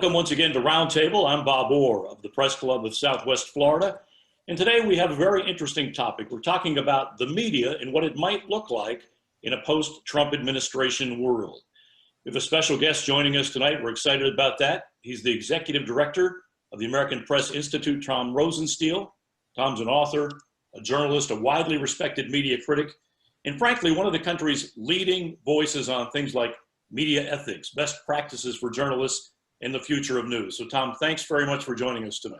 Welcome once again to Roundtable. I'm Bob Orr of the Press Club of Southwest Florida. And today we have a very interesting topic. We're talking about the media and what it might look like in a post-Trump administration world. We have a special guest joining us tonight. We're excited about that. He's the executive director of the American Press Institute, Tom Rosenstiel. Tom's an author, a journalist, a widely respected media critic, and frankly, one of the country's leading voices on things like media ethics, best practices for journalists, and the future of news. So Tom, thanks very much for joining us tonight.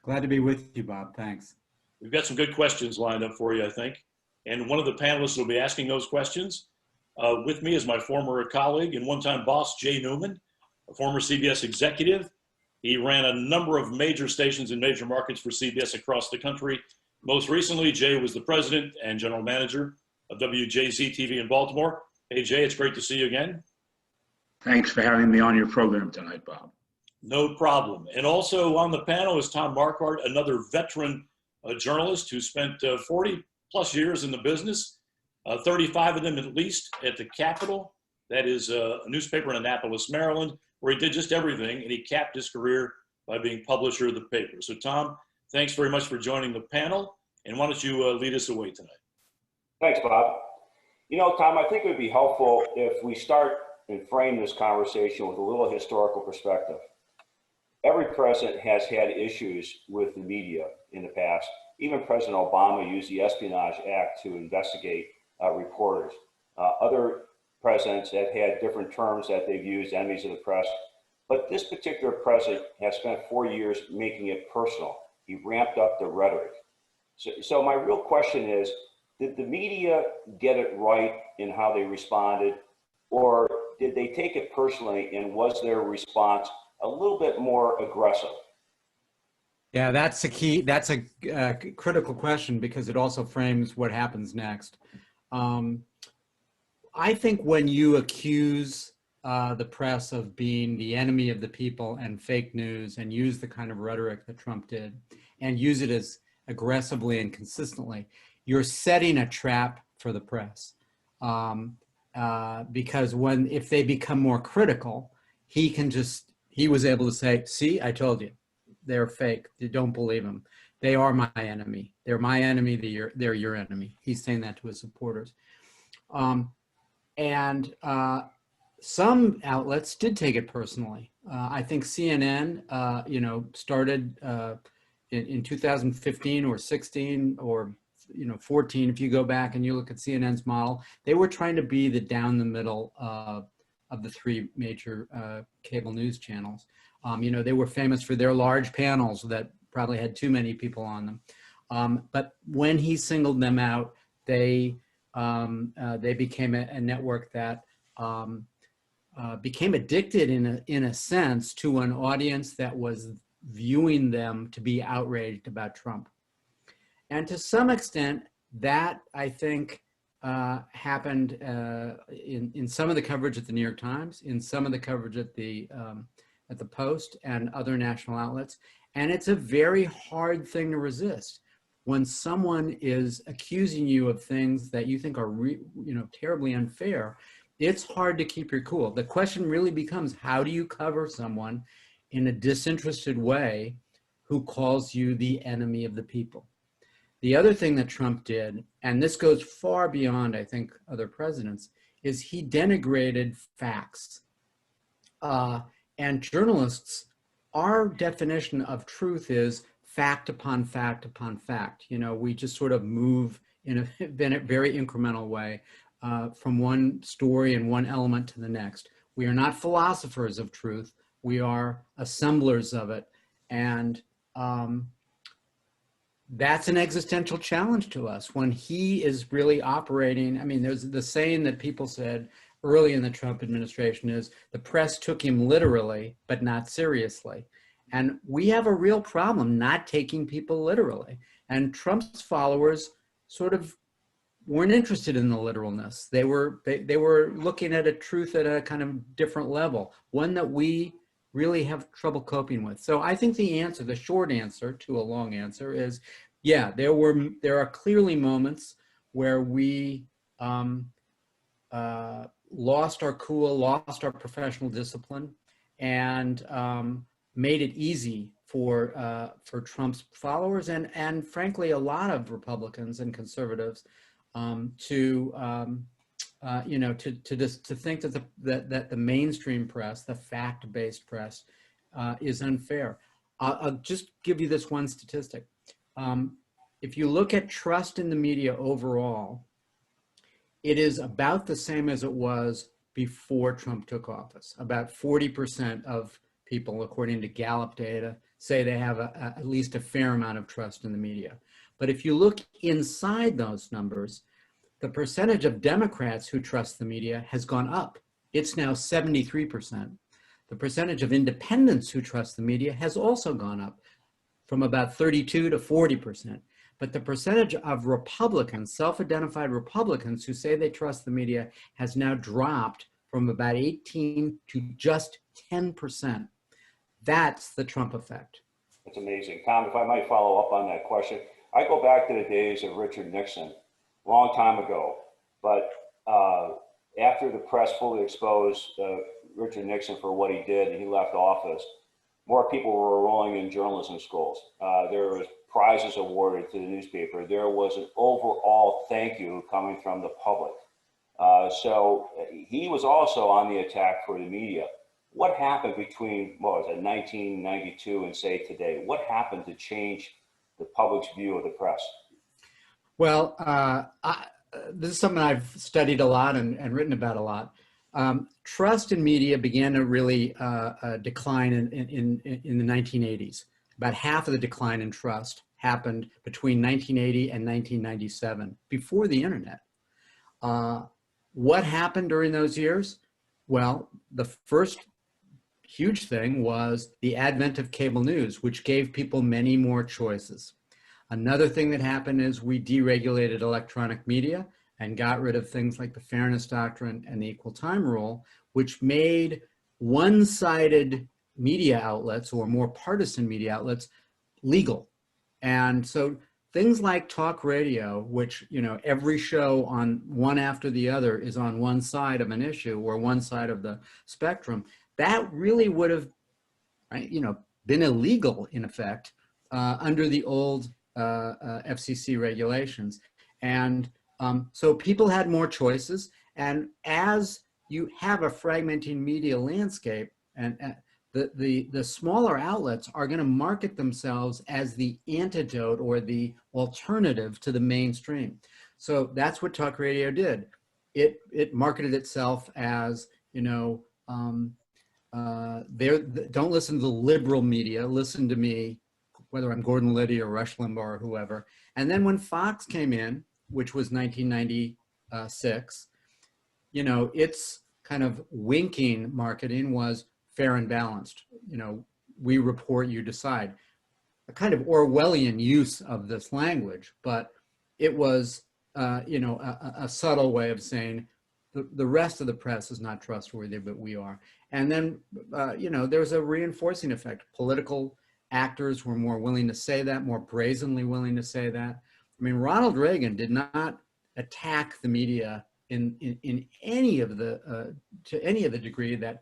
Glad to be with you, Bob. Thanks. We've got some good questions lined up for you, I think. And one of the panelists will be asking those questions. With me is my former colleague and one-time boss, Jay Newman, a former CBS executive. He ran a number of major stations in major markets for CBS across the country. Most recently, Jay was the president and general manager of WJZ-TV in Baltimore. Hey, Jay, it's great to see you again. Thanks for having me on your program tonight, Bob. No problem. And also on the panel is Tom Marquardt, another veteran journalist who spent 40 plus years in the business, 35 of them at least at the Capitol. That is a newspaper in Annapolis, Maryland, where he did just everything, and he capped his career by being publisher of the paper. So Tom, thanks very much for joining the panel, and why don't you lead us away tonight? Thanks, Bob. You know, Tom, I think it would be helpful if we start and frame this conversation with a little historical perspective. Every president has had issues with the media in the past. Even President Obama used the Espionage Act to investigate reporters. Other presidents have had different terms that they've used, enemies of the press. But this particular president has spent 4 years making it personal. He ramped up the rhetoric. So my real question is, did the media get it right in how they responded? Or did they take it personally, and was their response a little bit more aggressive? Yeah, that's a key. That's a critical question because it also frames what happens next. I think when you accuse the press of being the enemy of the people and fake news and use the kind of rhetoric that Trump did and use it as aggressively and consistently, you're setting a trap for the press. Because if they become more critical, he was able to say, see, I told you, they're fake. You don't believe them. They are my enemy. They're my enemy. They're your enemy. He's saying that to his supporters. Some outlets did take it personally. I think CNN, started in 2015 or 16 or 14, if you go back and you look at CNN's model, they were trying to be the down the middle of the three major cable news channels. They were famous for their large panels that probably had too many people on them. But when he singled them out, they became a network that became addicted in a sense to an audience that was viewing them to be outraged about Trump. And to some extent, that, I think, happened in some of the coverage at the New York Times, in some of the coverage at the Post and other national outlets. And it's a very hard thing to resist. When someone is accusing you of things that you think are terribly unfair, it's hard to keep your cool. The question really becomes, how do you cover someone in a disinterested way who calls you the enemy of the people? The other thing that Trump did, and this goes far beyond, I think, other presidents, is he denigrated facts. And journalists, our definition of truth is fact upon fact upon fact. We just sort of move in a very incremental way from one story and one element to the next. We are not philosophers of truth. We are assemblers of it. And that's an existential challenge to us when he is really operating. I mean, there's the saying that people said early in the Trump administration is the press took him literally, but not seriously. And we have a real problem not taking people literally. And Trump's followers sort of weren't interested in the literalness. They were looking at a truth at a kind of different level, one that we really have trouble coping with. So I think the short answer to a long answer is, yeah, there are clearly moments where we lost our cool, lost our professional discipline, and made it easy for Trump's followers and frankly a lot of Republicans and conservatives to think that the mainstream press, the fact-based press, is unfair. I'll just give you this one statistic. If you look at trust in the media overall, it is about the same as it was before Trump took office. About 40% of people, according to Gallup data, say they have at least a fair amount of trust in the media. But if you look inside those numbers, the percentage of Democrats who trust the media has gone up. It's now 73%. The percentage of independents who trust the media has also gone up from about 32 to 40%. But the percentage of Republicans, self-identified Republicans who say they trust the media has now dropped from about 18 to just 10%. That's the Trump effect. It's amazing. Tom, if I might follow up on that question, I go back to the days of Richard Nixon, a long time ago. But after the press fully exposed Richard Nixon for what he did and he left office, more people were enrolling in journalism schools. There was prizes awarded to the newspaper. There was an overall thank you coming from the public. So he was also on the attack for the media. What happened between, what was it, 1992 and say today? What happened to change the public's view of the press? Well, this is something I've studied a lot and written about a lot. Trust in media began to really decline in the 1980s. About half of the decline in trust happened between 1980 and 1997, before the internet. What happened during those years? Well, the first huge thing was the advent of cable news, which gave people many more choices. Another thing that happened is we deregulated electronic media and got rid of things like the Fairness Doctrine and the Equal Time Rule, which made one-sided media outlets or more partisan media outlets legal. And so things like talk radio, which, you know, every show on one after the other is on one side of an issue or one side of the spectrum, that really would have, you know, been illegal in effect under the old FCC regulations. And so people had more choices. And as you have a fragmenting media landscape, and the smaller outlets are going to market themselves as the antidote or the alternative to the mainstream. So that's what talk radio did. It marketed itself as, you know, don't listen to the liberal media, listen to me, whether I'm Gordon Liddy or Rush Limbaugh or whoever. And then when Fox came in, which was 1996, you know, its kind of winking marketing was fair and balanced. You know, we report, you decide. A kind of Orwellian use of this language, but it was, you know, a subtle way of saying the rest of the press is not trustworthy, but we are. And then, you know, there was a reinforcing effect. Political actors were more willing to say that, more brazenly willing to say that. I mean, Ronald Reagan did not attack the media in any of the, to any of the degree that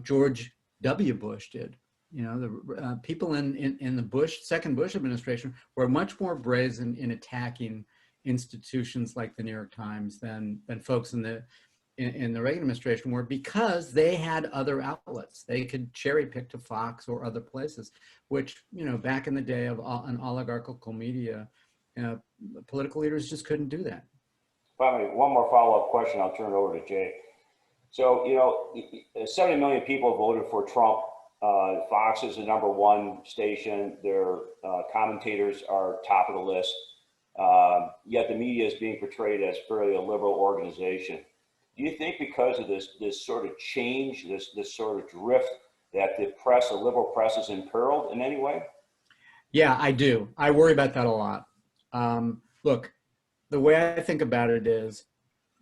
George W. Bush did. You know, the people in the second Bush administration were much more brazen in attacking institutions like the New York Times than folks in the Reagan administration were, because they had other outlets. They could cherry pick to Fox or other places, which, you know, back in the day of an oligarchical media, political leaders just couldn't do that. Finally, one more follow-up question. I'll turn it over to Jay. So, you know, 70 million people voted for Trump. Fox is the #1 station. Their commentators are top of the list. Yet the media is being portrayed as fairly a liberal organization. Do you think because of this sort of change, this sort of drift, that the press, the liberal press, is imperiled in any way? Yeah, I do. I worry about that a lot. Look, the way I think about it is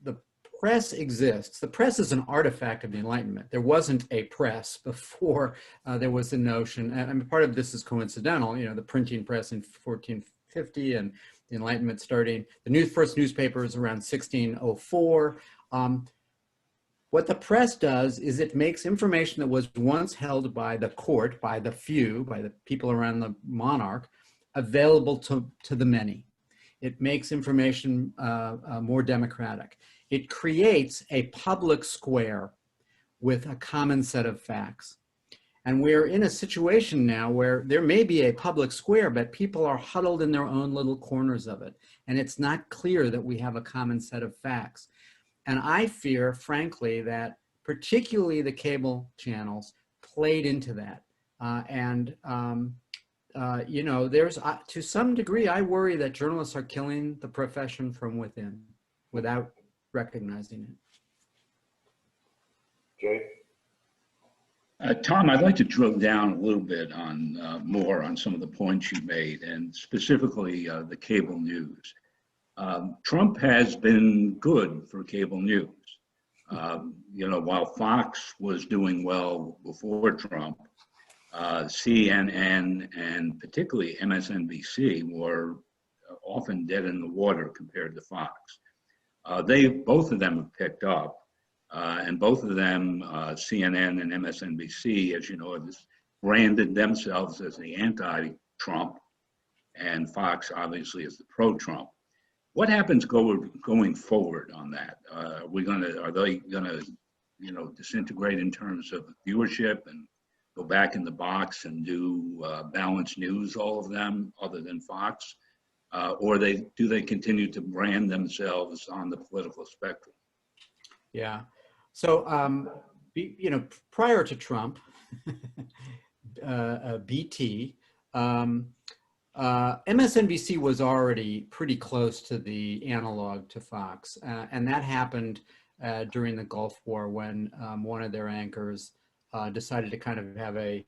the press exists. The press is an artifact of the Enlightenment. There wasn't a press before there was the notion, and part of this is coincidental, you know, the printing press in 1450 and the Enlightenment starting, the first newspapers around 1604. What the press does is it makes information that was once held by the court, by the few, by the people around the monarch, available to the many. It makes information more democratic. It creates a public square with a common set of facts. And we're in a situation now where there may be a public square, but people are huddled in their own little corners of it. And it's not clear that we have a common set of facts. And I fear, frankly, that particularly the cable channels played into that. You know, there's, to some degree, I worry that journalists are killing the profession from within without recognizing it. Jay? Tom, I'd like to drill down a little bit on more on some of the points you made, and specifically the cable news. Trump has been good for cable news. You know, while Fox was doing well before Trump, CNN and particularly MSNBC were often dead in the water compared to Fox. Both of them have picked up, and both of them, CNN and MSNBC, as you know, have branded themselves as the anti-Trump, and Fox obviously is the pro-Trump. What happens going forward on that? Are they gonna, you know, disintegrate in terms of viewership and go back in the box and do balanced news, all of them, other than Fox? Or do they continue to brand themselves on the political spectrum? Yeah. So, you know, prior to Trump, BT, MSNBC was already pretty close to the analog to Fox. And that happened during the Gulf War when one of their anchors decided to kind of have a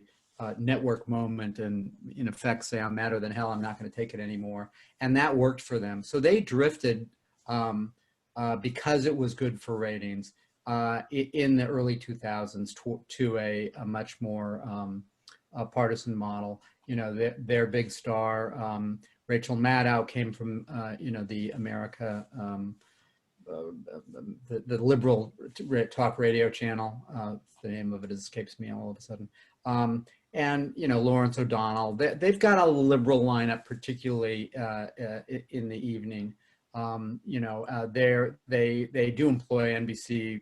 network moment and in effect say, I'm madder than hell, I'm not going to take it anymore. And that worked for them. So they drifted because it was good for ratings in the early 2000s to a much more partisan model. You know, their big star, Rachel Maddow, came from, you know, the America, the liberal talk radio channel. The name of it escapes me all of a sudden. And, you know, Lawrence O'Donnell, they've got a liberal lineup, particularly in the evening. You know, they do employ NBC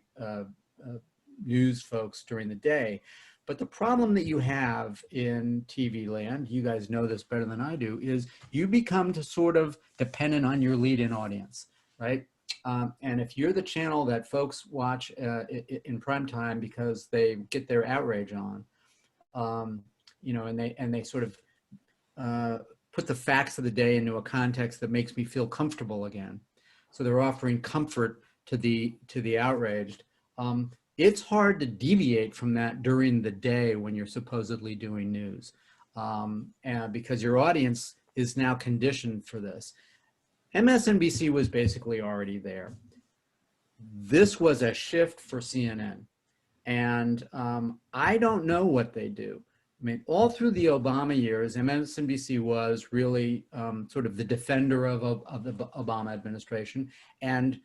news folks during the day. But the problem that you have in TV land, you guys know this better than I do, is you become sort of dependent on your lead-in audience, right? And if you're the channel that folks watch in prime time because they get their outrage on, you know, and they sort of put the facts of the day into a context that makes me feel comfortable again. So they're offering comfort to the outraged. It's hard to deviate from that during the day when you're supposedly doing news, and because your audience is now conditioned for this. MSNBC was basically already there. This was a shift for CNN. And I don't know what they do. I mean, all through the Obama years, MSNBC was really sort of the defender of the Obama administration and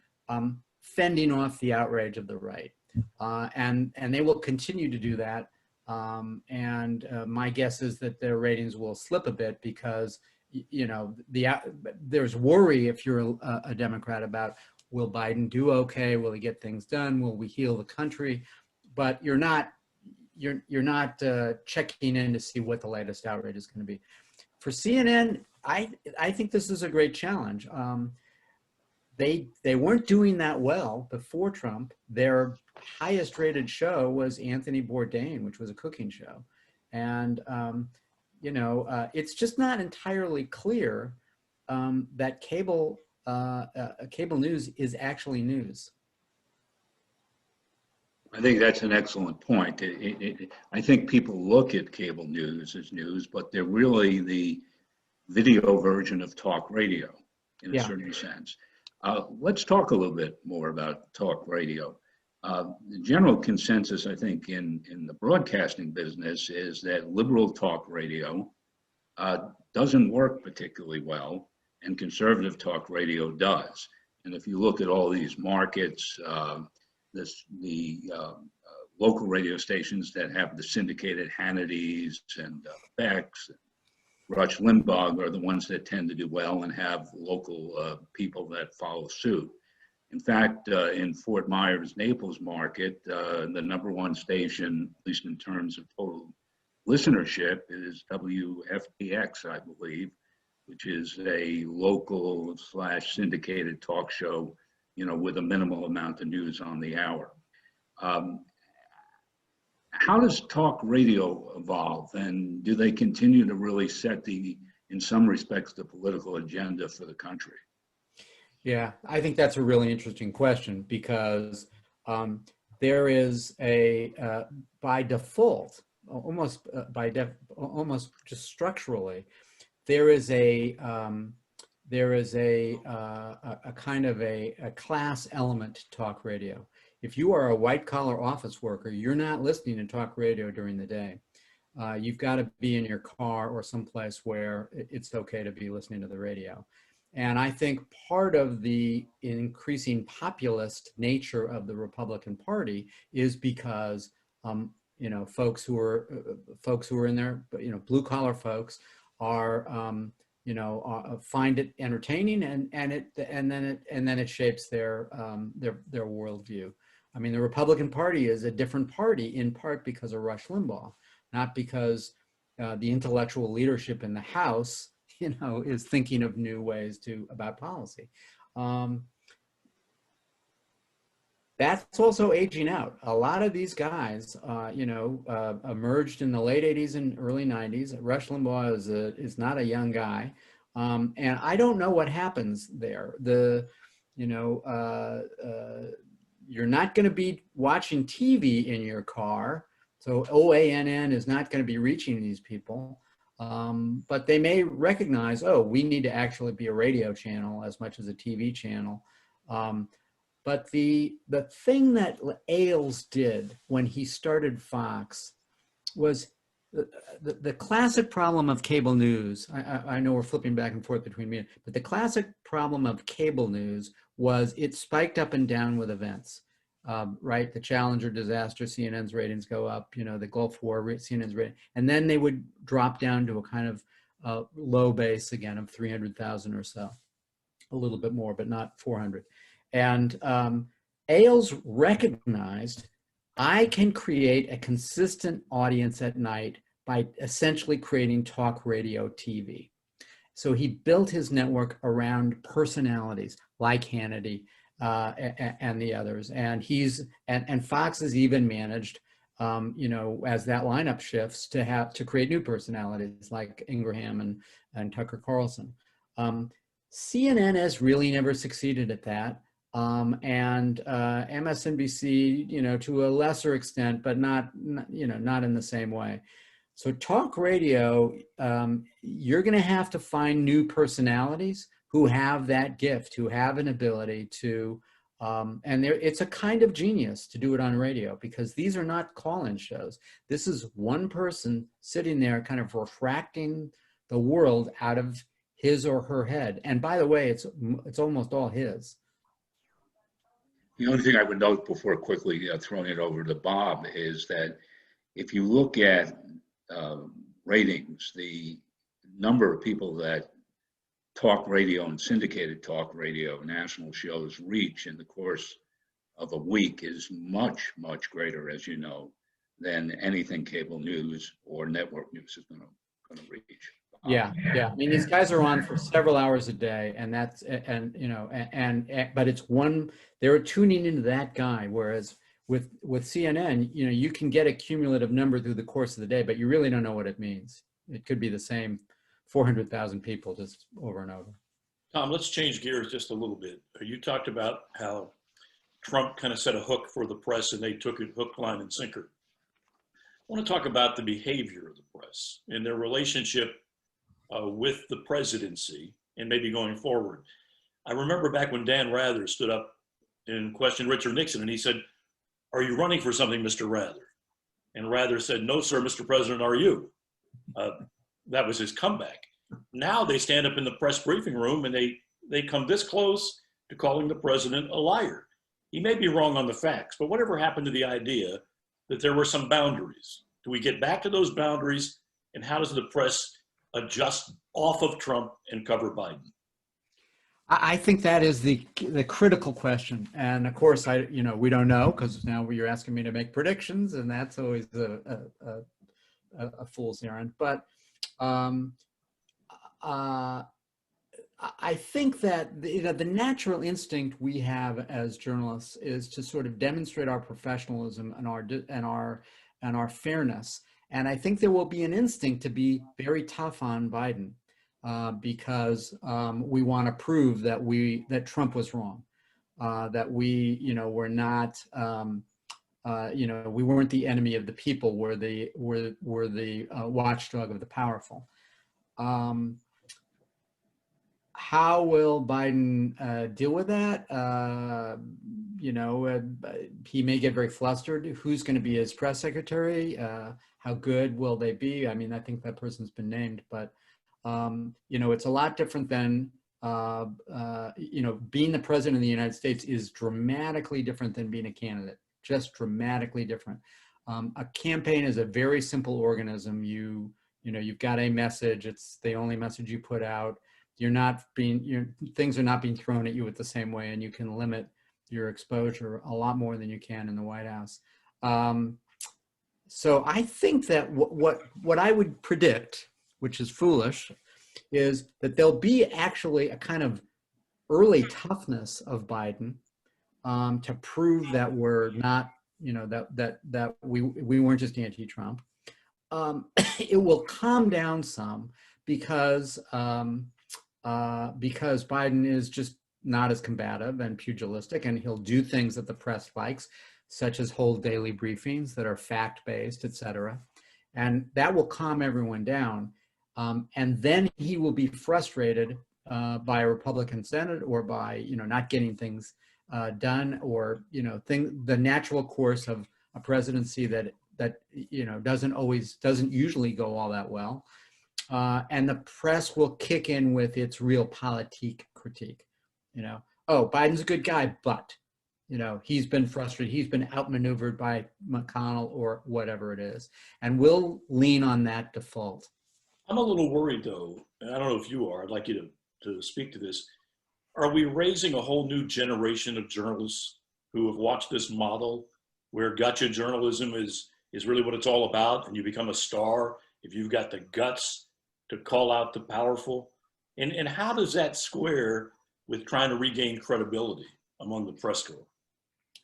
fending off the outrage of the right. And they will continue to do that. And my guess is that their ratings will slip a bit because, you know, there's worry if you're a Democrat about, will Biden do okay? Will he get things done? Will we heal the country? But you're not checking in to see what the latest outrage is going to be. For CNN, I think this is a great challenge. They weren't doing that well before Trump. Their highest rated show was Anthony Bourdain, which was a cooking show. And, you know, it's just not entirely clear that cable news is actually news. I think that's an excellent point. I think people look at cable news as news, but they're really the video version of talk radio in a certain sense. Let's talk a little bit more about talk radio. The general consensus, I think, in the broadcasting business is that liberal talk radio doesn't work particularly well, and conservative talk radio does. And if you look at all these markets, local radio stations that have the syndicated Hannitys and Becks, Rush Limbaugh are the ones that tend to do well and have local people that follow suit. In fact, in Fort Myers, Naples market, the #1 station, at least in terms of total listenership, is WFTX, I believe, which is a local / syndicated talk show, with a minimal amount of news on the hour. How does talk radio evolve, and do they continue to really set in some respects, the political agenda for the country? Yeah, I think that's a really interesting question, because there is by default, almost just structurally, there is a kind of a class element to talk radio. If you are a white collar office worker, you're not listening to talk radio during the day. You've got to be in your car or someplace where it's okay to be listening to the radio. And I think part of the increasing populist nature of the Republican Party is because, folks who are in there, blue collar folks are, find it entertaining, and then it shapes their worldview. I mean, the Republican Party is a different party in part because of Rush Limbaugh, not because the intellectual leadership in the House, is thinking of new ways about policy. That's also aging out. A lot of these guys, emerged in the late 80s and early 90s. Rush Limbaugh is not a young guy. And I don't know what happens there. You're not going to be watching TV in your car. So OANN is not going to be reaching these people. But they may recognize, we need to actually be a radio channel as much as a TV channel. But the thing that Ailes did when he started Fox was the classic problem of cable news. I know we're flipping back and forth between me, but the classic problem of cable news was it spiked up and down with events. Right, the Challenger disaster, CNN's ratings go up. The Gulf War, CNN's rating, and then they would drop down to a kind of low base again of 300,000 or so, a little bit more, but not 400. And Ailes recognized, I can create a consistent audience at night by essentially creating talk radio TV. So he built his network around personalities like Hannity, and the others, and Fox has even managed, as that lineup shifts, to create new personalities like Ingraham and Tucker Carlson. CNN has really never succeeded at that, and MSNBC, to a lesser extent, but not in the same way. So talk radio, you're going to have to find new personalities who have that gift, who have an ability to, it's a kind of genius to do it on radio, because these are not call-in shows. This is one person sitting there kind of refracting the world out of his or her head. And by the way, it's almost all his. The only thing I would note before quickly throwing it over to Bob is that if you look at ratings, the number of people that talk radio and syndicated talk radio national shows reach in the course of a week is much, much greater, as you know, than anything cable news or network news is going to reach. Yeah. I mean, these guys are on for several hours a day, and but it's one, they're tuning into that guy. Whereas with CNN, you can get a cumulative number through the course of the day, but you really don't know what it means. It could be the same 400,000 people just over and over. Tom, let's change gears just a little bit. You talked about how Trump kind of set a hook for the press and they took it hook, line, and sinker. I want to talk about the behavior of the press and their relationship with the presidency and maybe going forward. I remember back when Dan Rather stood up and questioned Richard Nixon, and he said, "Are you running for something, Mr. Rather?" And Rather said, "No, sir, Mr. President, are you?" That was his comeback. Now they stand up in the press briefing room and they come this close to calling the president a liar. He may be wrong on the facts, but whatever happened to the idea that there were some boundaries? Do we get back to those boundaries? And how does the press adjust off of Trump and cover Biden? I think that is the critical question, and of course, we don't know, because now you're asking me to make predictions, and that's always a fool's errand. But I think that the natural instinct we have as journalists is to sort of demonstrate our professionalism and our fairness, and I think there will be an instinct to be very tough on Biden. Because we want to prove that Trump was wrong, that we were not we weren't the enemy of the people, we're the watchdog of the powerful. How will Biden deal with that? He may get very flustered. Who's going to be his press secretary? How good will they be? I mean, I think that person's been named, but it's a lot different than, being the president of the United States is dramatically different than being a candidate, just dramatically different. A campaign is a very simple organism. You've got a message. It's the only message you put out. Things are not being thrown at you at the same way, and you can limit your exposure a lot more than you can in the White House. So I think that what I would predict, which is foolish, is that there'll be actually a kind of early toughness of Biden to prove that we're not, that we weren't just anti-Trump. It will calm down some because Biden is just not as combative and pugilistic, and he'll do things that the press likes, such as hold daily briefings that are fact-based, et cetera. And that will calm everyone down. And then he will be frustrated by a Republican Senate, or by not getting things done, or the natural course of a presidency that doesn't usually go all that well. And the press will kick in with its real politique critique. Oh, Biden's a good guy, but he's been frustrated. He's been outmaneuvered by McConnell or whatever it is, and we'll lean on that default. I'm a little worried, though, and I don't know if you are. I'd like you to speak to this. Are we raising a whole new generation of journalists who have watched this model where gotcha journalism is really what it's all about, and you become a star if you've got the guts to call out the powerful? And how does that square with trying to regain credibility among the press corps?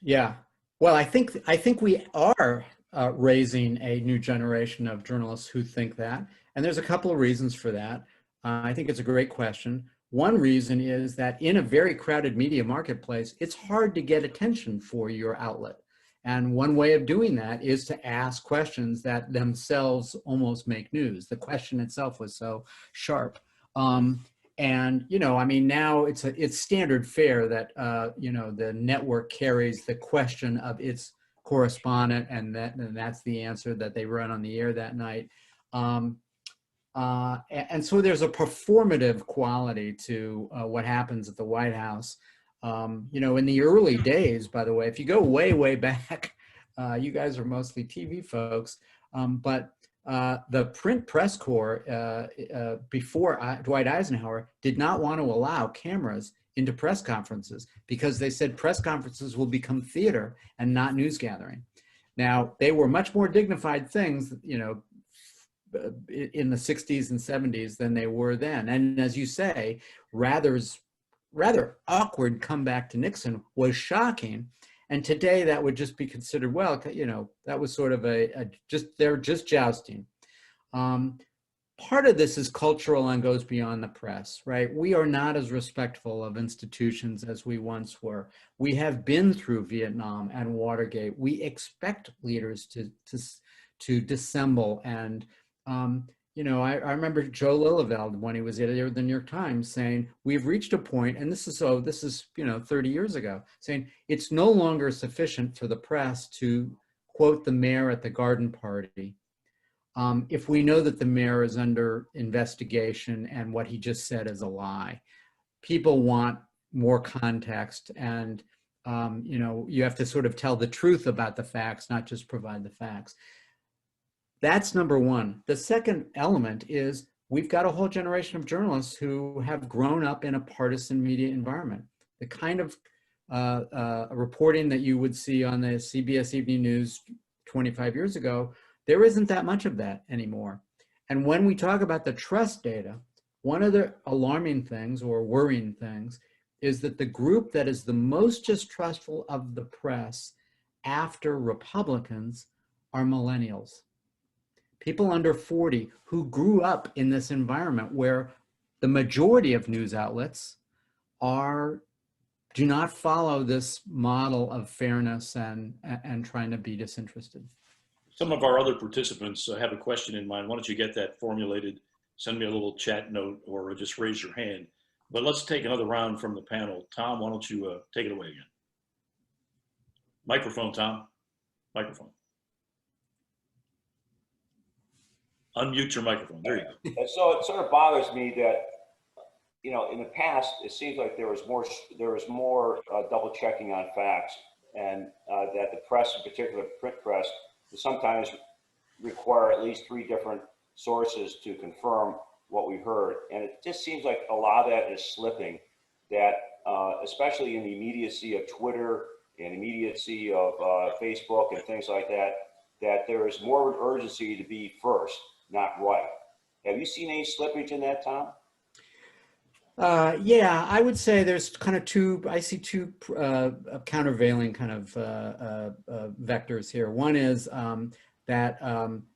Yeah, well, I think we are raising a new generation of journalists who think that. And there's a couple of reasons for that. I think it's a great question. One reason is that in a very crowded media marketplace, it's hard to get attention for your outlet. And one way of doing that is to ask questions that themselves almost make news. The question itself was so sharp. Now it's standard fare that, the network carries the question of its correspondent, and that's the answer that they run on the air that night. And so there's a performative quality to what happens at the White House. In the early days, by the way, if you go way, way back, you guys are mostly TV folks, but the print press corps before Dwight Eisenhower did not want to allow cameras into press conferences, because they said press conferences will become theater and not news gathering. Now, they were much more dignified things, in the 60s and 70s than they were then. And as you say, rather awkward comeback to Nixon was shocking. And today that would just be considered, well, that was sort of they're just jousting. Part of this is cultural and goes beyond the press, right? We are not as respectful of institutions as we once were. We have been through Vietnam and Watergate. We expect leaders to dissemble. And, I remember Joe Lilliveld, when he was editor of the New York Times, saying, we've reached a point, and this is 30 years ago, saying it's no longer sufficient for the press to quote the mayor at the garden party if we know that the mayor is under investigation and what he just said is a lie. People want more context, and you know, you have to sort of tell the truth about the facts, not just provide the facts. That's number one. The second element is we've got a whole generation of journalists who have grown up in a partisan media environment. The kind of reporting that you would see on the CBS Evening News 25 years ago, there isn't that much of that anymore. And when we talk about the trust data, one of the alarming things or worrying things is that the group that is the most distrustful of the press after Republicans are millennials. People under 40 who grew up in this environment where the majority of news outlets do not follow this model of fairness and trying to be disinterested. Some of our other participants have a question in mind. Why don't you get that formulated? Send me a little chat note or just raise your hand. But let's take another round from the panel. Tom, why don't you take it away again? Microphone, Tom. Microphone. Unmute your microphone. There you go. And so it sort of bothers me that, you know, in the past, it seems like there was more double checking on facts, and that the press, in particular print press, will sometimes require at least 3 different sources to confirm what we heard. And it just seems like a lot of that is slipping, that especially in the immediacy of Twitter and immediacy of Facebook and things like that, that there is more of an urgency to be first, not right. Have you seen any slippage in that, Tom? Yeah, I would say there's kind of I see two countervailing kind of vectors here. One is that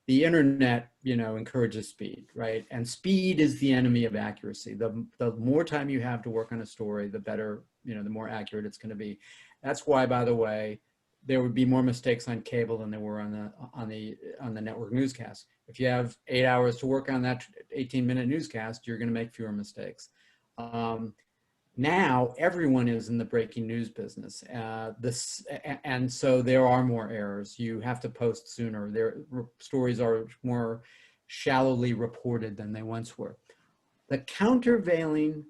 the internet, you know, encourages speed, right? And speed is the enemy of accuracy. The more time you have to work on a story, the better, you know, the more accurate it's going to be. That's why, by the way, there would be more mistakes on cable than there were on the network newscast. If you have 8 hours to work on that 18-minute newscast, you're going to make fewer mistakes. Now everyone is in the breaking news business. And so there are more errors. You have to post sooner. Stories are more shallowly reported than they once were. The countervailing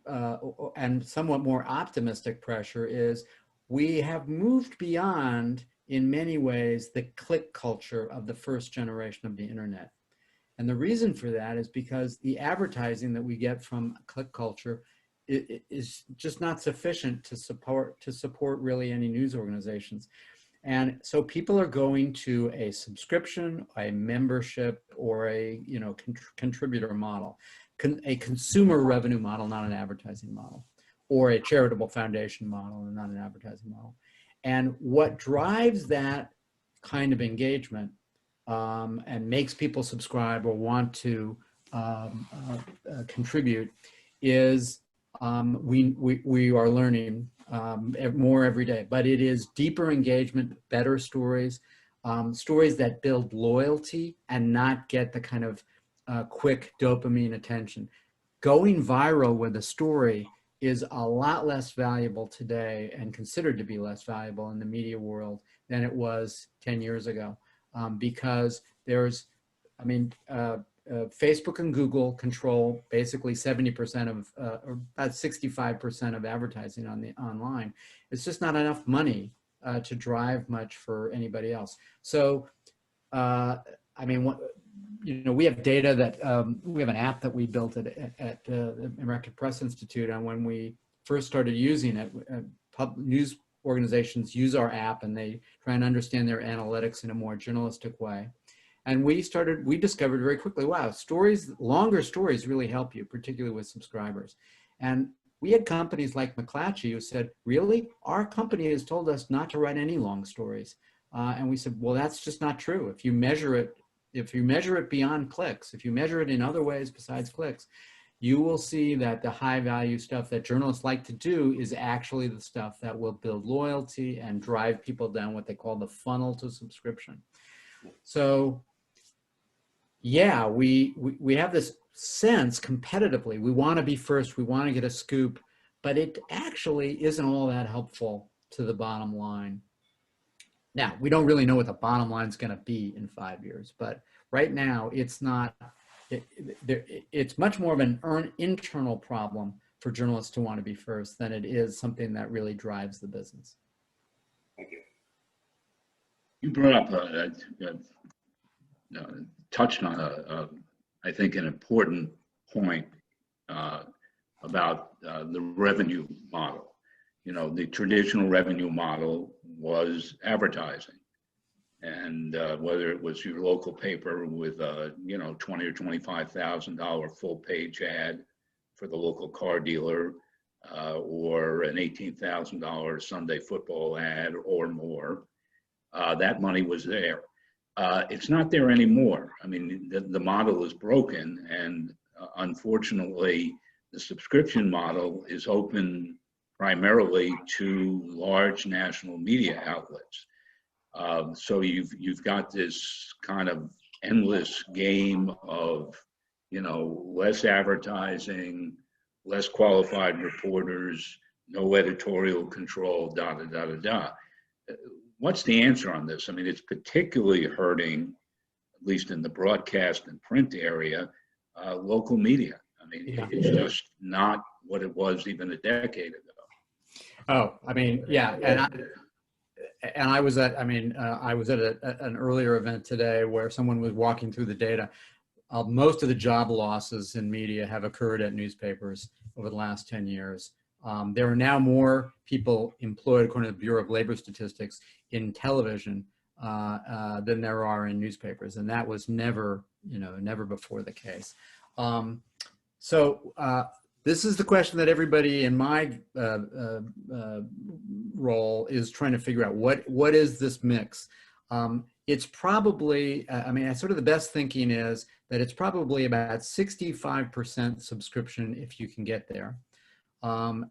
and somewhat more optimistic pressure is we have moved beyond, in many ways, the click culture of the first generation of the internet. And the reason for that is because the advertising that we get from click culture is just not sufficient to support really any news organizations. And so people are going to a subscription, a membership, or a contributor model, a consumer revenue model, not an advertising model, or a charitable foundation model and not an advertising model. And what drives that kind of engagement and makes people subscribe or want to contribute is we are learning more every day, but it is deeper engagement, better stories, stories that build loyalty and not get the kind of quick dopamine attention. Going viral with a story is a lot less valuable today and considered to be less valuable in the media world than it was 10 years ago. Because there's, Facebook and Google control basically 70% of, or about 65% of advertising online. It's just not enough money to drive much for anybody else. So, we have data that, we have an app that we built at the American Press Institute, and when we first started using it, news organizations use our app and they try and understand their analytics in a more journalistic way. And we discovered very quickly, wow, longer stories really help you, particularly with subscribers. And we had companies like McClatchy who said, really? Our company has told us not to write any long stories. And we said, well, that's just not true. If you measure it beyond clicks, if you measure it in other ways besides clicks, you will see that the high value stuff that journalists like to do is actually the stuff that will build loyalty and drive people down what they call the funnel to subscription. So yeah, we have this sense competitively, we want to be first, we want to get a scoop, but it actually isn't all that helpful to the bottom line. Now, we don't really know what the bottom line is going to be in 5 years, but right now it's not. It's much more of an internal problem for journalists to want to be first than it is something that really drives the business. Thank you. You brought up, touched on, I think, an important point about the revenue model. You know, the traditional revenue model was advertising. And whether it was your local paper with a, $20,000 or $25,000 full page ad for the local car dealer, or an $18,000 Sunday football ad or more, that money was there. It's not there anymore. I mean, the model is broken, and unfortunately, the subscription model is open primarily to large national media outlets. So you've got this kind of endless game of, less advertising, less qualified reporters, no editorial control, da da da da da. What's the answer on this? I mean, it's particularly hurting, at least in the broadcast and print area, local media. I mean, Yeah. It's just not what it was even a decade ago. Oh, I mean, yeah, and I was at an earlier event today where someone was walking through the data. Most of the job losses in media have occurred at newspapers over the last 10 years. There are now more people employed, according to the Bureau of Labor Statistics, in television than there are in newspapers, and that was never before the case. This is the question that everybody in my role is trying to figure out. What is this mix? It's probably, sort of the best thinking is that it's probably about 65% subscription if you can get there. Then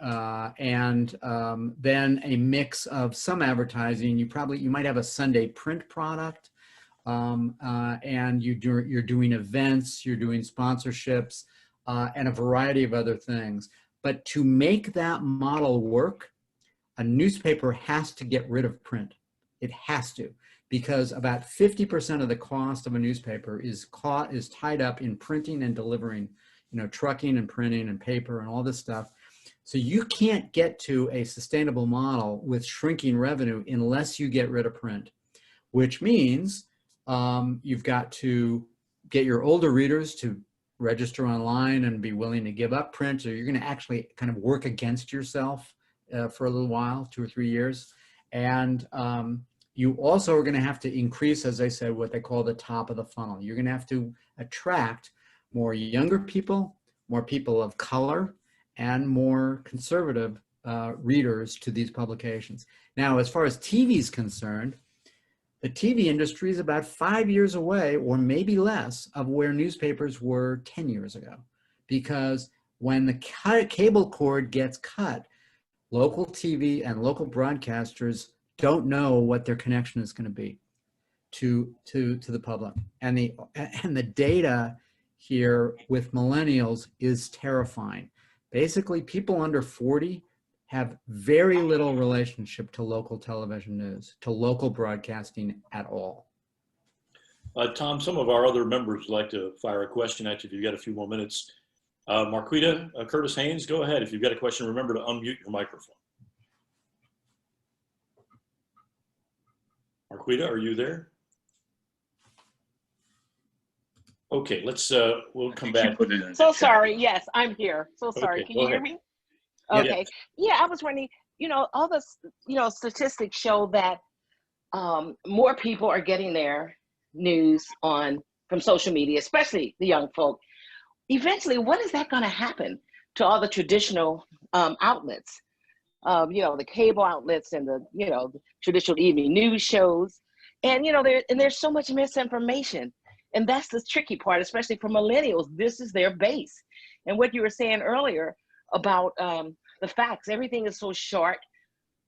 a mix of some advertising. You might have a Sunday print product, and you're doing events, you're doing sponsorships, and a variety of other things. But to make that model work, a newspaper has to get rid of print. It has to, because about 50% of the cost of a newspaper is tied up in printing and delivering, trucking and printing and paper and all this stuff. So you can't get to a sustainable model with shrinking revenue unless you get rid of print, which means you've got to get your older readers to register online and be willing to give up print, or you're going to actually kind of work against yourself for a little while, 2 or 3 years. And you also are going to have to increase, as I said, what they call the top of the funnel. You're going to have to attract more younger people, more people of color, and more conservative readers to these publications. Now, as far as TV is concerned, the TV industry is about 5 years away, or maybe less, of where newspapers were 10 years ago. Because when the cable cord gets cut, local TV and local broadcasters don't know what their connection is going to be to the public. And the data here with millennials is terrifying. Basically, people under 40 have very little relationship to local television news, to local broadcasting at all. Tom, some of our other members would like to fire a question at you if you've got a few more minutes. Marquita, Curtis Haynes, go ahead. If you've got a question, remember to unmute your microphone. Marquita, are you there? Okay, we'll come back. So sorry. Yes, I'm here. So sorry. Okay, Can you hear me? Yeah. Okay. Yeah, I was wondering, all the, statistics show that more people are getting their news from social media, especially the young folk. Eventually, what is that going to happen to all the traditional outlets? The cable outlets and the traditional evening news shows, and there's so much misinformation, and that's the tricky part, especially for millennials. This is their base, and what you were saying earlier about the facts, everything is so short.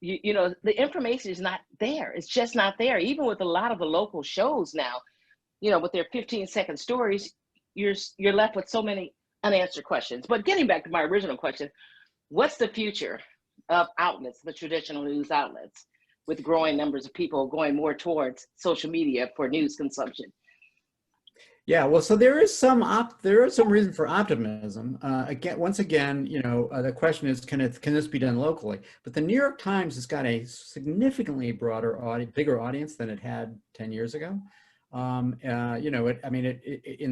The information is not there. It's just not there. Even with a lot of the local shows now, with their 15-second stories, you're left with so many unanswered questions. But getting back to my original question, what's the future of outlets, the traditional news outlets, with growing numbers of people going more towards social media for news consumption? Yeah, well, so there is some reason for optimism. Once again, the question is, can this be done locally? But the New York Times has got a significantly bigger audience than it had 10 years ago. In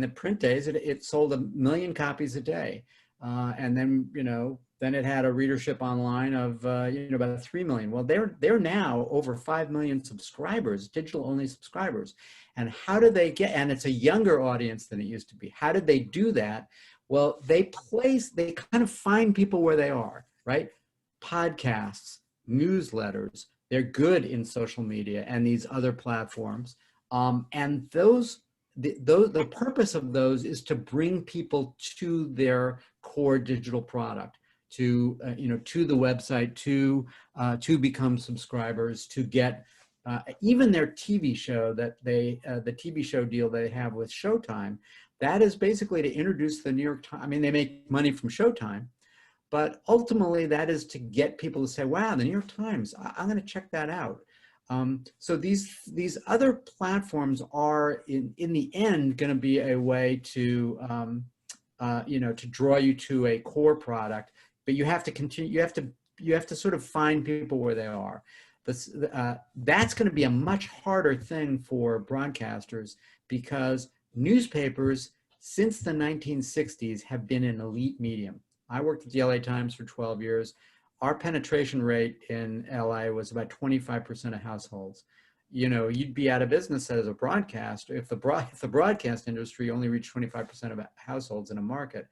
the print days, it sold 1 million copies a day, and then it had a readership online of about 3 million. Well, they're now over 5 million subscribers, digital only subscribers. And how do they get, and it's a younger audience than it used to be. How did they do that? Well, they kind of find people where they are, right? Podcasts, newsletters, they're good in social media and these other platforms. And the purpose of those is to bring people to their core digital product, to the website, to become subscribers, to get even their TV show the TV show deal they have with Showtime. That is basically to introduce the New York Times. I mean, they make money from Showtime, but ultimately that is to get people to say, wow, the New York Times, I'm going to check that out. So these other platforms are in the end going to be a way to to draw you to a core product, but you have to continue. You have to sort of find people where they are. That's going to be a much harder thing for broadcasters, because newspapers since the 1960s have been an elite medium. I worked at the LA Times for 12 years. Our penetration rate in LA was about 25% of households. You'd be out of business as a broadcaster if the broadcast industry only reached 25% of households in a market.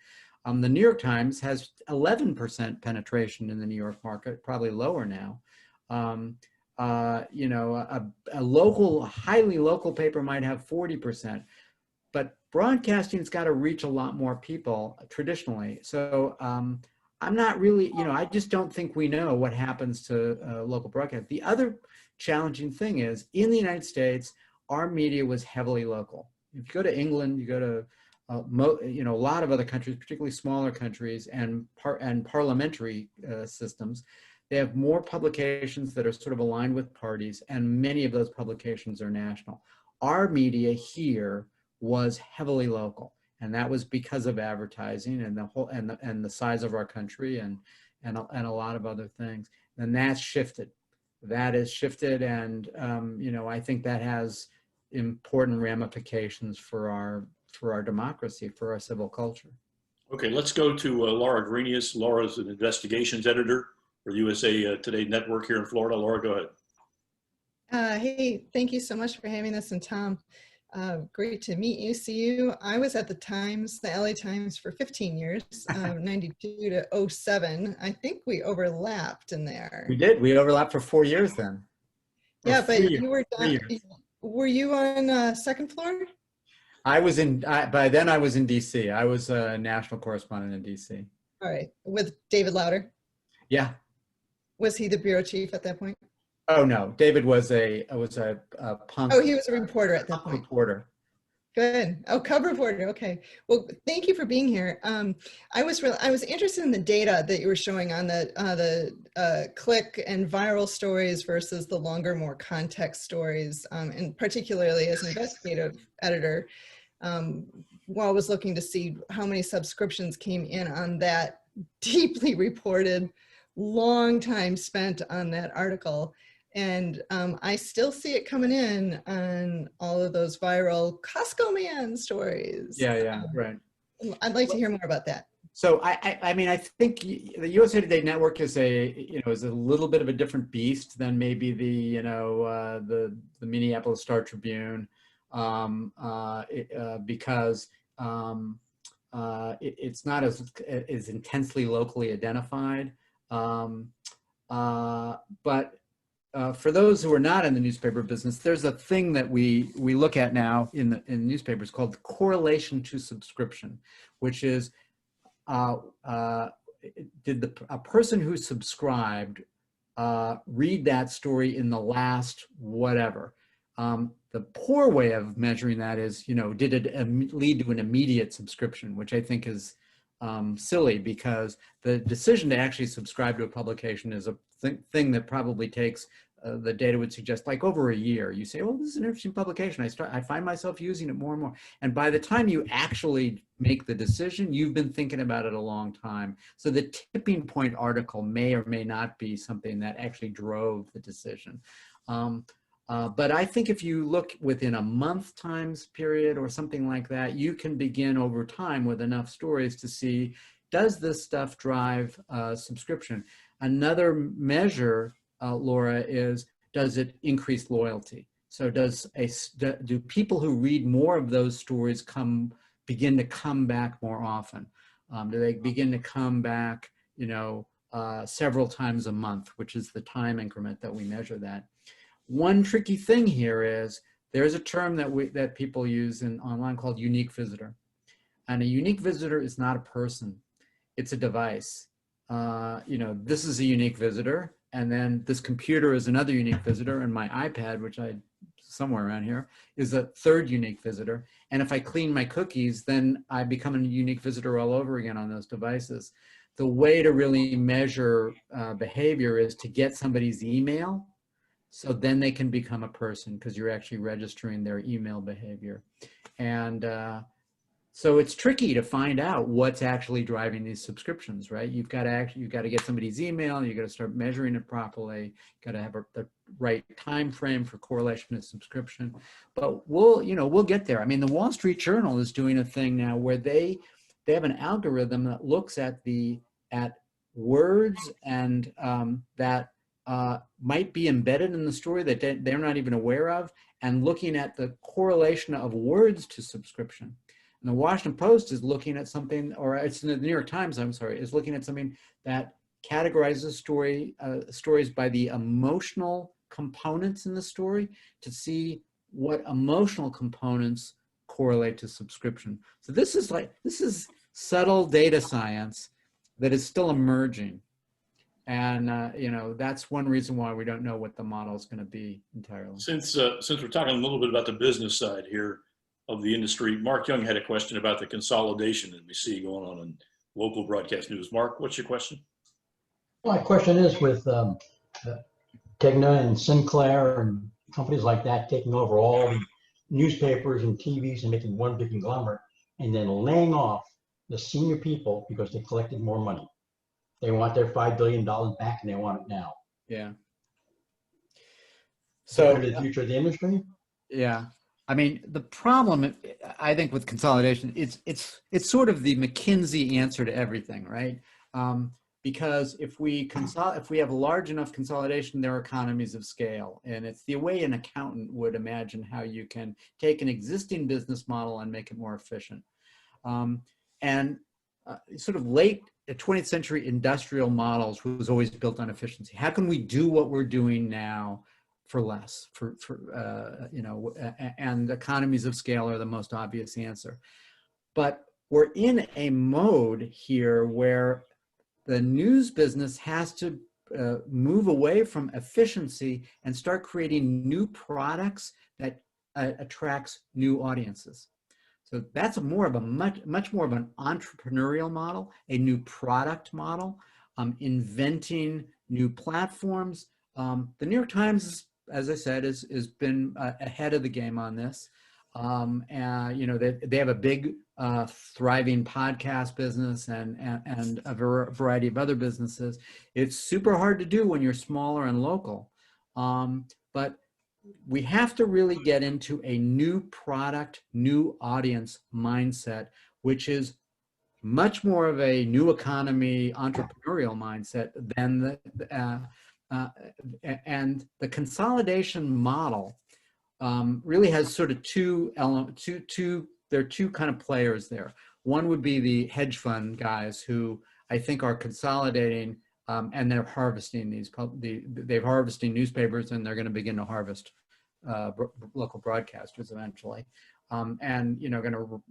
The New York Times has 11% penetration in the New York market, probably lower now. A highly local paper might have 40%, but broadcasting's got to reach a lot more people traditionally. So I'm not really, I just don't think we know what happens to local broadcast. The other challenging thing is, in the United States, our media was heavily local. If you go to England, you go to a lot of other countries, particularly smaller countries and parliamentary systems, they have more publications that are sort of aligned with parties, and many of those publications are national. Our media here was heavily local, and that was because of advertising and the size of our country and a lot of other things. And that's shifted. That has shifted, and I think that has important ramifications for our democracy, for our civil culture. Okay, let's go to Laura Greenius. Laura is an investigations editor for USA Today Network here in Florida. Laura, go ahead. Hey, thank you so much for having us. And Tom, great to meet you, see you. I was at the Times, the LA Times, for 15 years, 92 to 07. I think we overlapped in there. We did. We overlapped for 4 years then. Yeah, but you were done. Were you on second floor? I was by then I was in DC. I was a national correspondent in DC. All right, with David Lauder? Yeah. Was he the bureau chief at that point? Oh no, David was a punk. Oh, he was a reporter at that point. Reporter. Good. Oh, cub reporter. Okay. Well, thank you for being here. I was interested in the data that you were showing on the click and viral stories versus the longer, more context stories, and particularly as an investigative editor, while I was looking to see how many subscriptions came in on that deeply reported, long time spent on that article. And I still see it coming in on all of those viral Costco man stories. Yeah, right. I'd like to hear more about that. So I mean, I think the USA Today Network is is a little bit of a different beast than maybe the Minneapolis Star Tribune, because it's not as intensely locally identified. But for those who are not in the newspaper business, there's a thing that we look at now in newspapers called the correlation to subscription, which is did a person who subscribed read that story in the last whatever. The poor way of measuring that is, did it lead to an immediate subscription, which I think is silly, because the decision to actually subscribe to a publication is a thing that probably takes the data would suggest, like over a year, you say, well, this is an interesting publication. I find myself using it more and more. And by the time you actually make the decision, you've been thinking about it a long time. So the tipping point article may or may not be something that actually drove the decision. But I think if you look within a month times period or something like that, you can begin over time with enough stories to see, does this stuff drive subscription? Another measure, Laura, is, does it increase loyalty? So do people who read more of those stories begin to come back more often? Do they begin to come back, several times a month, which is the time increment that we measure that? One tricky thing here is there's a term that people use in online called unique visitor. And a unique visitor is not a person, it's a device. This is a unique visitor, and then this computer is another unique visitor, and my iPad, which somewhere around here, is a third unique visitor. And if I clean my cookies, then I become a unique visitor all over again on those devices. The way to really measure behavior is to get somebody's email, so then they can become a person, because you're actually registering their email behavior. And so it's tricky to find out what's actually driving these subscriptions, right? You've got to get somebody's email. You've got to start measuring it properly. You've got to have the right time frame for correlation to subscription. But we'll get there. I mean, the Wall Street Journal is doing a thing now where they have an algorithm that looks at words and that might be embedded in the story that they're not even aware of, and looking at the correlation of words to subscription. And the Washington Post is looking at something, or it's the New York Times, I'm sorry, is looking at something that categorizes stories by the emotional components in the story to see what emotional components correlate to subscription. So this is subtle data science that is still emerging. And that's one reason why we don't know what the model is going to be entirely. Since we're talking a little bit about the business side here of the industry, Mark Young had a question about the consolidation that we see going on in local broadcast news. Mark, what's your question? My question is, with Tegna and Sinclair and companies like that taking over all the newspapers and TVs and making one big conglomerate, and then laying off the senior people because they collected more money. They want their $5 billion back, and they want it now. Yeah. So the future of the industry? Yeah. I mean, the problem, I think, with consolidation, it's sort of the McKinsey answer to everything, right? Because if we have large enough consolidation, there are economies of scale, and it's the way an accountant would imagine how you can take an existing business model and make it more efficient. Sort of late 20th century industrial models was always built on efficiency. How can we do what we're doing now for less, and economies of scale are the most obvious answer. But we're in a mode here where the news business has to move away from efficiency and start creating new products that attracts new audiences. So that's much more of an entrepreneurial model, a new product model, inventing new platforms. The New York Times, as I said, has been ahead of the game on this. They have a big, thriving podcast business and a variety of other businesses. It's super hard to do when you're smaller and local, but we have to really get into a new product, new audience mindset, which is much more of a new economy entrepreneurial mindset than and the consolidation model really has sort of two there are two kind of players there. One would be the hedge fund guys who I think are consolidating, and they're harvesting they're harvesting newspapers, and they're going to begin to harvest local broadcasters eventually, and going to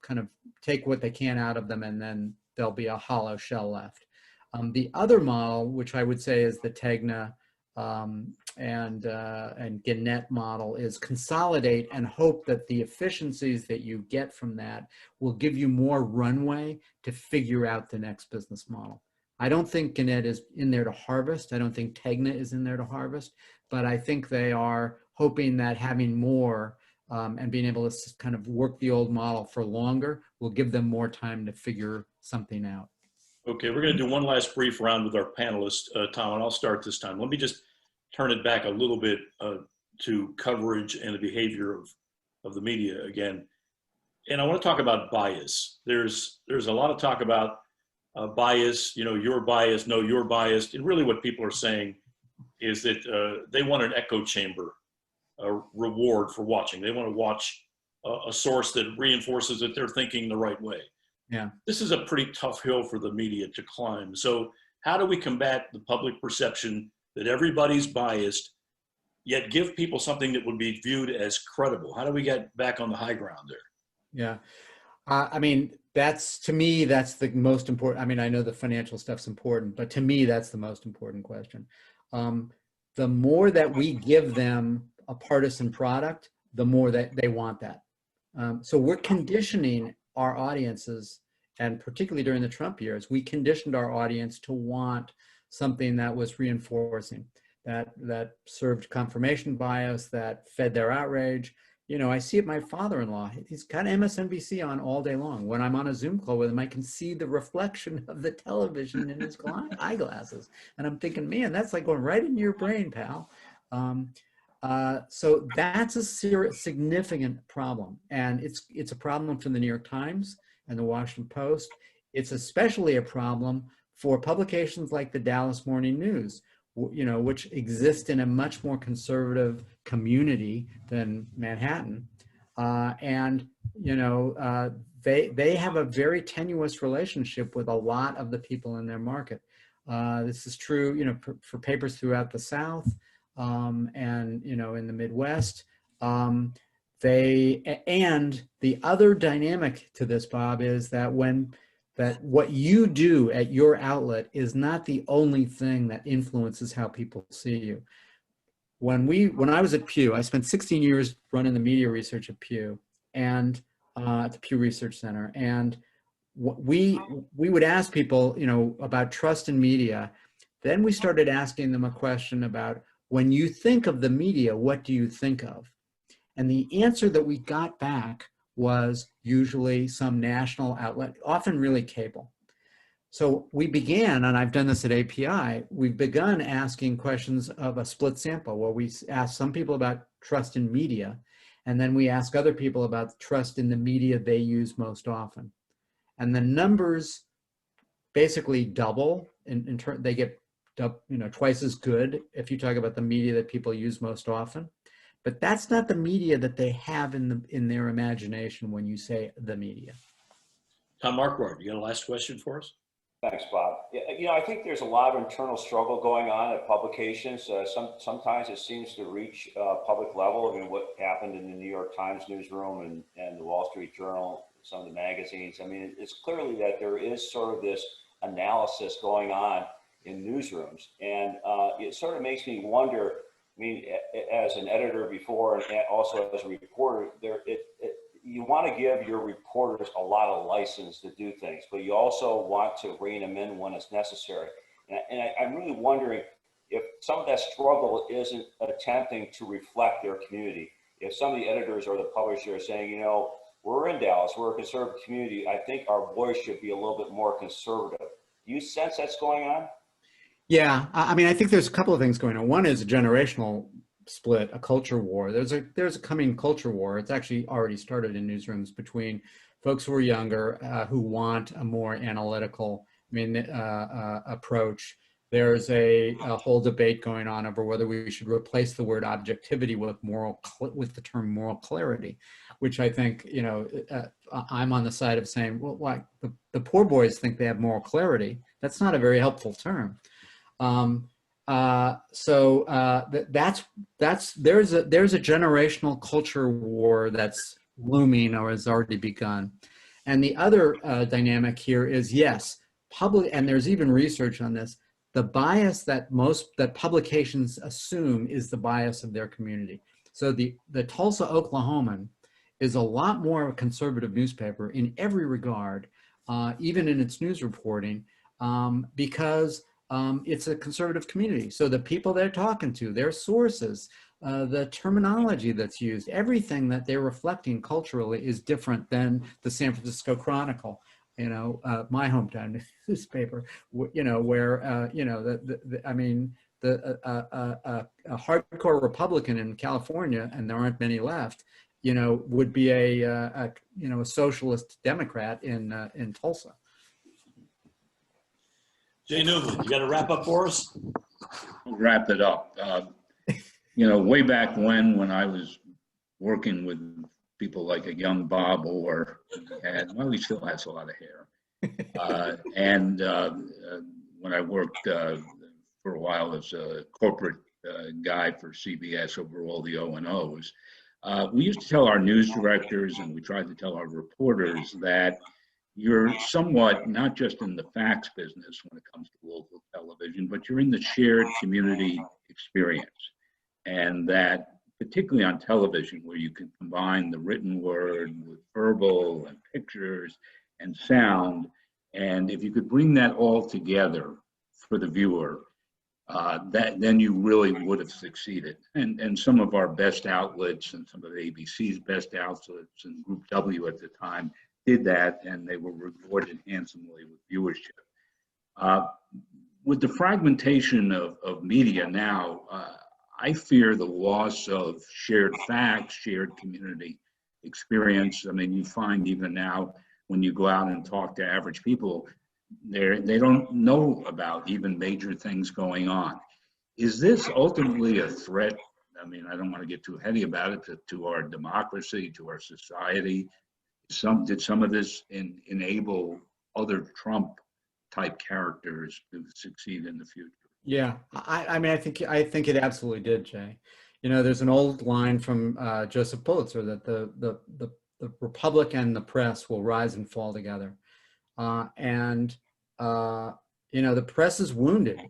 kind of take what they can out of them, and then there'll be a hollow shell left. The other model, which I would say is the Tegna and Gannett model, is consolidate and hope that the efficiencies that you get from that will give you more runway to figure out the next business model. I don't think Gannett is in there to harvest. I don't think Tegna is in there to harvest, but I think they are hoping that having more and being able to kind of work the old model for longer will give them more time to figure something out. Okay, we're going to do one last brief round with our panelists, Tom, and I'll start this time. Let me just turn it back a little bit to coverage and the behavior of the media again. And I want to talk about bias. There's a lot of talk about bias, you know, you're biased, no, you're biased. And really what people are saying is that they want an echo chamber reward for watching. They want to watch a source that reinforces that they're thinking the right way. Yeah. This is a pretty tough hill for the media to climb. So how do we combat the public perception that everybody's biased, yet give people something that would be viewed as credible? How do we get back on the high ground there? Yeah. I mean, to me, that's the most important. I mean, I know the financial stuff's important, but to me, that's the most important question. The more that we give them a partisan product, the more that they want that. So we're conditioning our audiences, and particularly during the Trump years, we conditioned our audience to want something that was reinforcing, that served confirmation bias, that fed their outrage. You know, I see it, my father-in-law, he's got MSNBC on all day long. When I'm on a Zoom call with him, I can see the reflection of the television in his eyeglasses. And I'm thinking, man, that's like going right into your brain, pal. So that's a significant problem. And it's a problem for the New York Times and the Washington Post. It's especially a problem for publications like the Dallas Morning News, you know, which exist in a much more conservative community than Manhattan. And, you know, they have a very tenuous relationship with a lot of the people in their market. This is true, you know, for papers throughout the South and, you know, in the Midwest. And the other dynamic to this, Bob, is that what you do at your outlet is not the only thing that influences how people see you. When I was at Pew, I spent 16 years running the media research at Pew and at the Pew Research Center. And we would ask people, you know, about trust in media. Then we started asking them a question about, when you think of the media, what do you think of? And the answer that we got back was usually some national outlet, often really cable. So we began, and I've done this at API, we've begun asking questions of a split sample where we ask some people about trust in media, and then we ask other people about trust in the media they use most often. And the numbers basically double, they get twice as good if you talk about the media that people use most often. But that's not the media that they have in their imagination when you say the media. Tom Marquardt, you got a last question for us? Thanks, Bob. You know, I think there's a lot of internal struggle going on at publications. Sometimes it seems to reach public level. I mean, what happened in the New York Times newsroom and the Wall Street Journal, some of the magazines. I mean, it's clearly that there is sort of this analysis going on in newsrooms. And it sort of makes me wonder, I mean, as an editor before and also as a reporter, you want to give your reporters a lot of license to do things, but you also want to rein them in when it's necessary. And I'm really wondering if some of that struggle isn't attempting to reflect their community. If some of the editors or the publishers are saying, you know, we're in Dallas, we're a conservative community, I think our voice should be a little bit more conservative. Do you sense that's going on? Yeah, I mean, I think there's a couple of things going on. One is a generational split, a culture war. There's a coming culture war. It's actually already started in newsrooms between folks who are younger, who want a more analytical approach. There's a whole debate going on over whether we should replace the word objectivity with the term moral clarity, which I think, you know, I'm on the side of saying, well, why the poor boys think they have moral clarity. That's not a very helpful term. There's a generational culture war that's looming or has already begun. And the other dynamic here is, yes, and there's even research on this, the bias that publications assume is the bias of their community. So the Tulsa Oklahoman is a lot more of a conservative newspaper in every regard, even in its news reporting, because it's a conservative community. So the people they're talking to, their sources, the terminology that's used, everything that they're reflecting culturally is different than the San Francisco Chronicle, you know, my hometown newspaper, you know, where, you know, I mean, a hardcore Republican in California, and there aren't many left, you know, would be a you know, a socialist Democrat in Tulsa. Jay Newman, you got to wrap up for us? I'll wrap it up. You know, way back when I was working with people like a young Bob Orr, well, he still has a lot of hair. When I worked for a while as a corporate guy for CBS over all the O&Os, we used to tell our news directors, and we tried to tell our reporters, that you're somewhat not just in the facts business when it comes to local television, but you're in the shared community experience. And that particularly on television, where you can combine the written word with verbal and pictures and sound, and if you could bring that all together for the viewer, then you really would have succeeded. And some of our best outlets and some of ABC's best outlets and Group W at the time did that, and they were rewarded handsomely with viewership. With the fragmentation of media now, I fear the loss of shared facts, shared community experience. I mean, you find even now when you go out and talk to average people, they don't know about even major things going on. Is this ultimately a threat? I mean, I don't want to get too heady about it, to our democracy, to our society. Did some of this enable other Trump type characters to succeed in the future? Yeah, I mean, I think it absolutely did, Jay. You know, there's an old line from Joseph Pulitzer that the Republic and the press will rise and fall together. You know, the press is wounded.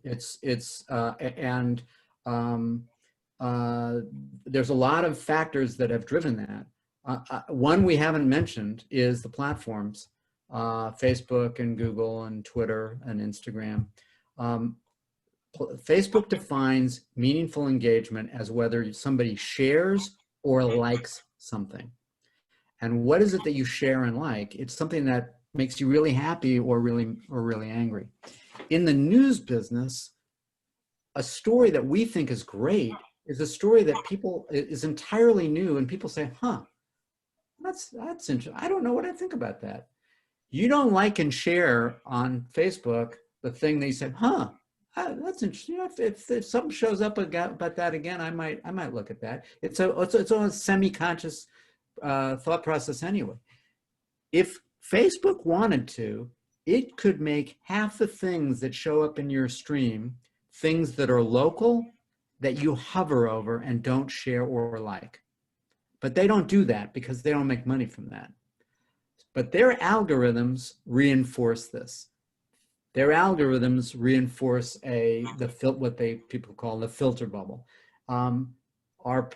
There's a lot of factors that have driven that. One we haven't mentioned is the platforms, Facebook and Google and Twitter and Instagram. Facebook defines meaningful engagement as whether somebody shares or likes something. And what is it that you share and like? It's something that makes you really happy or really angry. In the news business, a story that we think is great is a story that is entirely new, and people say, huh, that's interesting. I don't know what I think about that. You don't like and share on Facebook the thing that you said, huh, that's interesting. You know, if something shows up about that again, I might look at that. It's a semi-conscious thought process anyway. If Facebook wanted to, it could make half the things that show up in your stream things that are local, that you hover over and don't share or like. But they don't do that because they don't make money from that. But their algorithms reinforce this. Their algorithms reinforce what people call the filter bubble. Our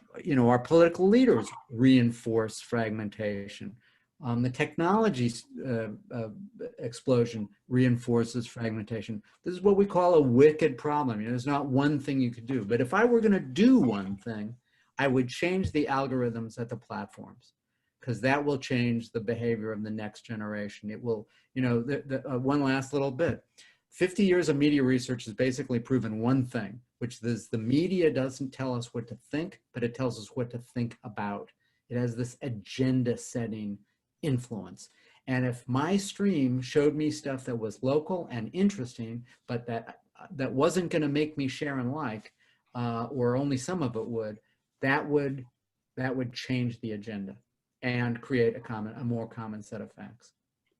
political leaders reinforce fragmentation. The technology explosion reinforces fragmentation. This is what we call a wicked problem. You know, there's not one thing you could do. But if I were going to do one thing, I would change the algorithms at the platforms, because that will change the behavior of the next generation. It will, you know, one last little bit. 50 years of media research has basically proven one thing, which is the media doesn't tell us what to think, but it tells us what to think about. It has this agenda setting influence. And if my stream showed me stuff that was local and interesting, but that wasn't going to make me share and like, or only some of it would, that would change the agenda and create a more common set of facts.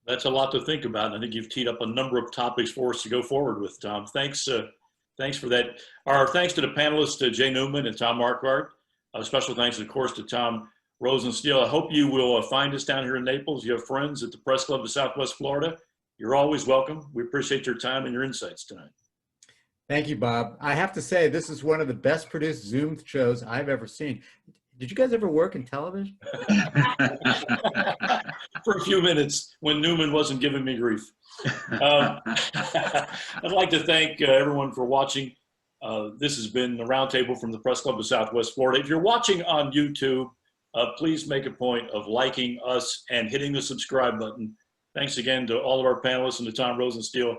That's a lot to think about. And I think you've teed up a number of topics for us to go forward with, Tom. Thanks for that. Our thanks to the panelists, Jay Newman and Tom Marquardt. Special thanks, of course, to Tom Rosenstiel. I hope you will find us down here in Naples. You have friends at the Press Club of Southwest Florida. You're always welcome. We appreciate your time and your insights tonight. Thank you, Bob. I have to say, this is one of the best produced Zoom shows I've ever seen. Did you guys ever work in television? for a few minutes when Newman wasn't giving me grief. I'd like to thank everyone for watching. This has been the Roundtable from the Press Club of Southwest Florida. If you're watching on YouTube, please make a point of liking us and hitting the subscribe button. Thanks again to all of our panelists and to Tom Rosenstiel.